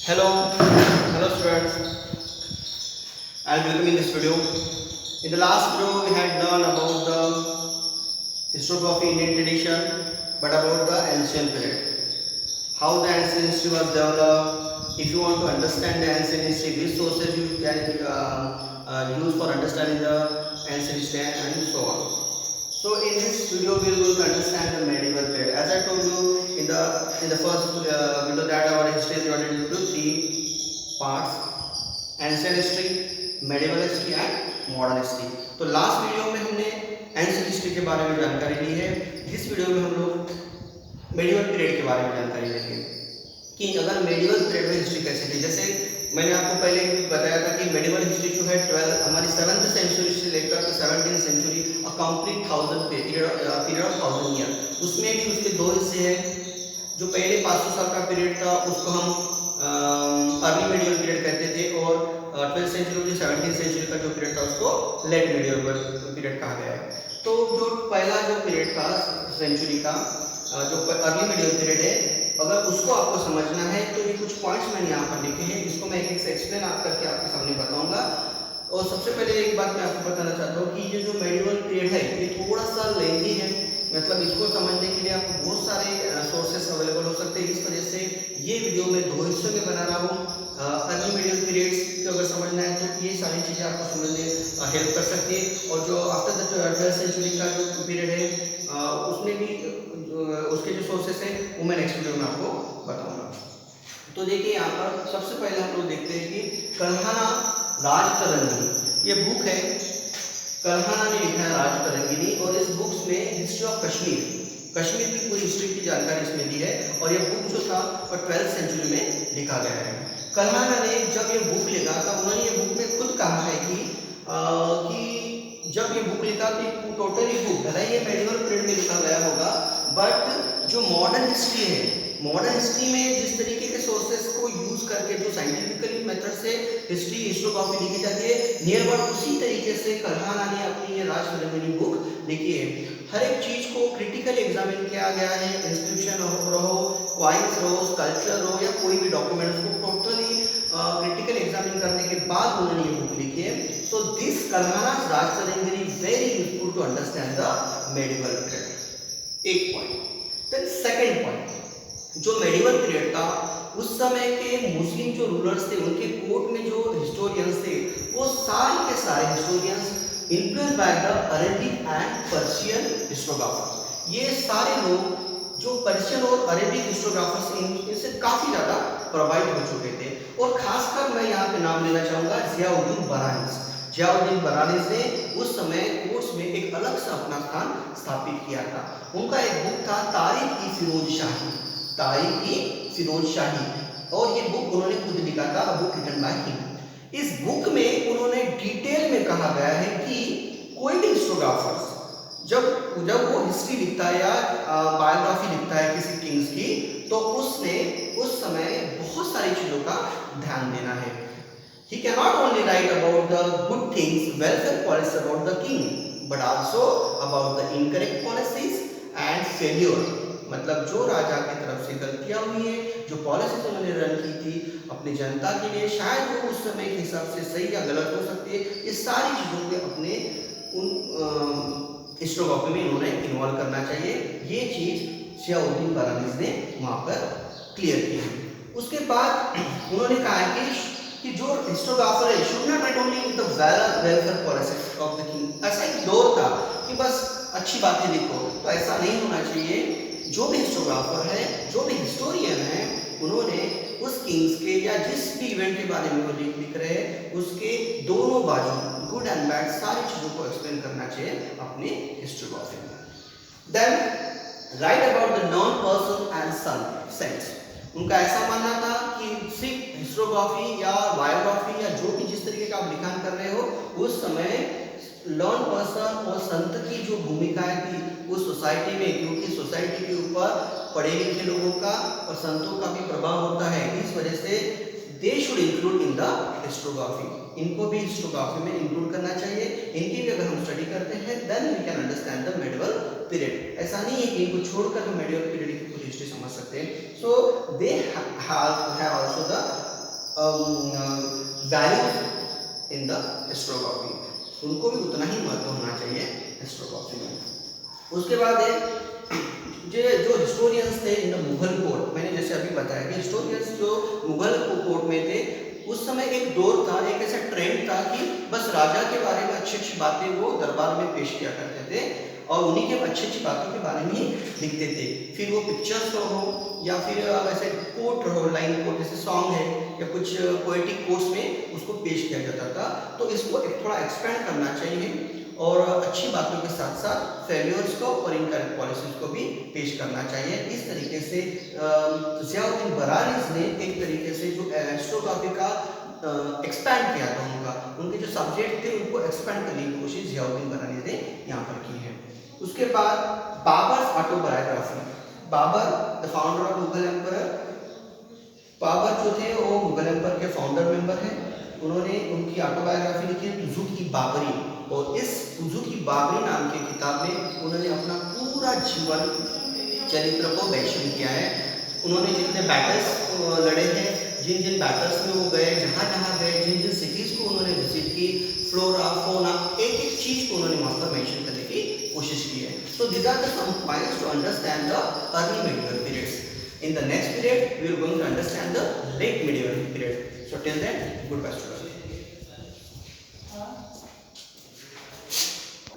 Hello students. I'll welcome in this video. In the last video, we had learned about the history of Indian tradition, but about the ancient period. How the ancient history was developed. If you want to understand the ancient history, which sources you can use for understanding the ancient history and so on. So in this video, we are going to understand the medieval period. As I told you in the first video that our history is divided into three parts: ancient history, medieval history and modern history. तो last video में हमने ancient history के बारे में जानकारी ली है। इस video में हम लोग मेडिवल पीरियड के बारे में जानकारी लेंगे कि अगर मेडिवल पीरियड में हिस्ट्री कैसे थी। जैसे मैंने आपको पहले बताया था कि मेडिवल हिस्ट्री जो है 12 हमारी 7th सेंचुरी से लेकर के 17th century a complete 1000 period of 1000 year. उसमें भी उसके दो हिस्से हैं। जो पहले 500 साल का पीरियड था उसको हम अर्ली मेडिवल पीरियड कहते थे, और 12th सेंचुरी 17th सेंचुरी का जो पीरियड था उसको लेट मेडिवल पीरियड कहा गया है। तो जो पहला जो पीरियड था सेंचुरी का, जो अर्ली मेडिवल पीरियड है, अगर उसको आपको समझना है तो ये कुछ पॉइंट्स मैंने यहाँ पर लिखे हैं, इसको मैं एक एक से एक्सप्लेन करके आपके सामने बताऊंगा। और सबसे पहले एक बात मैं आपको बताना चाहता हूँ कि ये जो मेडिवल पीरियड है ये थोड़ा सा लेंथी है। मतलब इसको समझने के लिए आपको बहुत सारे सोर्सेस अवेलेबल हो सकते हैं। इस वजह से ये वीडियो मैं दो हिस्सों में बना रहा हूँ। अर्ली मेडिवल पीरियड्स को अगर समझना है तो ये सारी चीज़ें आपको समझने हेल्प कर सकती है। और जो आफ्टर द 12th सेंचुरी का जो पीरियड है उसमें भी उसके जो सोर्सेस हैं वो मैं नेक्स्ट वीडियो में आपको बताऊंगा। तो देखिए यहाँ पर सबसे पहले हम लोग देखते हैं कि कल्हाना राजतरंगिणी, ये बुक है, कल्हाना ने लिखा है राजतरंगिणी, और इस बुक्स में हिस्ट्री ऑफ कश्मीर की पूरी हिस्ट्री की जानकारी इसमें दी है। और ये बुक जो था वो 12th सेंचुरी में लिखा गया है। कल्हाना ने जब ये बुक लिखा था उन्होंने ये बुक में खुद कहा है कि जब ये बुक लिखा तो टोटली बुक भले ये मेडिवल पीरियड में लिखा गया होगा, बट जो मॉडर्न हिस्ट्री है, मॉडर्न हिस्ट्री में जिस तरीके के सोर्सेस को यूज करके जो साइंटिफिकली मेथड से हिस्टोग्राफी लिखी जाती है, नियर अबाउट उसी तरीके से कल्हाना ने अपनी ये राजतरंगिणी बुक लिखी है। हर एक चीज को क्रिटिकली एग्जामिन किया गया है, इंस्क्रिप्शन रहो, कॉइन्स रहो, स्कल्पचर रहो या कोई भी डॉक्यूमेंट्स को टोटली क्रिटिकल एग्जामिन करने के बाद उन्होंने ये बुक लिखी है। So this Kalhana's Rajatarangini very useful to understand the medieval period. एक पॉइंट। देन सेकंड पॉइंट, जो मेडिवल पीरियड था उस समय के मुस्लिम जो रूलर्स थे उनके कोर्ट में जो हिस्टोरियंस थे वो सारे के सारे historians influenced by the Arabic and Persian historiographers. ये सारे लोग जो पर्शियन और अरेबिक हिस्टोग्राफर्स इनसे काफी ज्यादा प्रभावित हो चुके थे। और खासकर मैं यहाँ पे नाम लेना चाहूंगा जियाउद्दीन बरानिस। जियाउद्दीन बरानिस ने उस समय कोर्ट्स में एक अलग सा अपना स्थान स्थापित किया था। उनका एक बुक था तारीख-ई-फिरोज-शाही, और ये बुक उन्होंने खुद लिखा था, a book written by him. इस बुक में उन्होंने डिटेल में कहा गया है कि कोई भी हिस्टोग्राफर्स जब वो हिस्ट्री लिखता है या बायोग्राफी लिखता है किसी किंग्स की, तो उसने उस समय बहुत सारी चीजों का ध्यान देना है। He cannot only write about the good things, welfare policies about the king, but also about the incorrect policies and failure। मतलब जो राजा की तरफ से गलतियां हुई हैं, जो पॉलिसीज उन्होंने रन की थी अपनी जनता के लिए, शायद वो उस समय के हिसाब से सही या गलत हो सकती है, ये सारी चीजों को अपने उन हिस्टोग्राफी में इन्होंने इन्वॉल्व करना चाहिए। ये चीज जियाउद्दीन बरानिस ने वहां पर क्लियर की है। उसके बाद उन्होंने कहा है कि जो हिस्टोग्राफर है should not right only the welfare policies of the king. ऐसा एक दौर था कि बस अच्छी बातें लिखो, तो ऐसा नहीं होना चाहिए। जो भी हिस्टोग्राफर है, जो भी हिस्टोरियन है, उन्होंने उस किंग्स के या जिस भी इवेंट के बारे में वो लिख रहे हैं उसके दोनों बाजू, गुड एंड बैड, सारी चीजों को एक्सप्लेन करना चाहिए अपनी हिस्टोग्राफी में। Then write about the non person and saints. उनका ऐसा मानना था कि सिर्फ हिस्टोग्राफी या बायोग्राफी या जो भी जिस तरीके का आप लिखान कर रहे हो, उस समय लर्न पर्सन और संत की जो भूमिकाएं थी उस सोसाइटी में, क्योंकि सोसाइटी के ऊपर पढ़े लिखे लोगों का और संतों का भी प्रभाव होता है, इस वजह से they should include in the historiography. इनको भी हिस्टोग्राफी में इंक्लूड करना चाहिए। इनकी भी अगर हम स्टडी करते हैं then we can understand the medieval period. ऐसा नहीं है कि इनको छोड़कर हम मेडिवल पीरियड की पूरी हिस्ट्री समझ सकते हैं। So they have also the values in the historiography, उनको भी उतना ही महत्व होना चाहिए हिस्टोग्राफी में। उसके बाद है जो हिस्टोरियंस थे इन द मुगल कोर्ट, मैंने जैसे अभी बताया कि हिस्टोरियंस जो मुगल कोर्ट में थे उस समय एक दौर था, एक ऐसा ट्रेंड था कि बस राजा के बारे में अच्छी अच्छी बातें वो दरबार में पेश किया करते थे और उन्हीं के अच्छी अच्छी बातों के बारे में ही लिखते थे। फिर वो पिक्चर्स हो या फिर वैसे कोट रहो, लाइन कोट जैसे सॉन्ग है या कुछ पोएटिक कोट्स में उसको पेश किया जाता था। तो इसको एक थोड़ा एक्सपेंड करना चाहिए और अच्छी बातों के साथ साथ फेल्योर्स को और इनकरेक्ट पॉलिसीज को भी पेश करना चाहिए। इस तरीके से ज़ियाउद्दीन बरानीज़ ने एक तरीके से जो हिस्टोग्राफी का एक्सपैंड किया था, उनके जो सब्जेक्ट थे उनको एक्सपैंड करने की कोशिश ज़ियाउद्दीन बरानीज़ ने यहाँ पर की है। उसके बाद Babur's autobiography, Babur the founder of Mughal empire, Babur जो थे वो मुगल एम्पर के फाउंडर मेंबर हैं। उन्होंने उनकी ऑटोबायोग्राफी लिखी है तुज़ुक-ई-बाबरी, और इस तुज़ुक-ई-बाबरी नाम की किताब में उन्होंने अपना पूरा जीवन चरित्र को मेंशन किया है। उन्होंने जितने बैटल्स लड़े हैं, जिन जिन बैटल्स में वो गए, जहाँ जहाँ गए, जिन जिन सिटीज़ को उन्होंने विजिट की, फ्लोरा फोना एक एक चीज़ को उन्होंने वहाँ पर मेंशन करने की कोशिश की है। So these are the some points to understand the early medieval periods. In the next period, we are going to understand the late medieval period. So till then, goodbye students.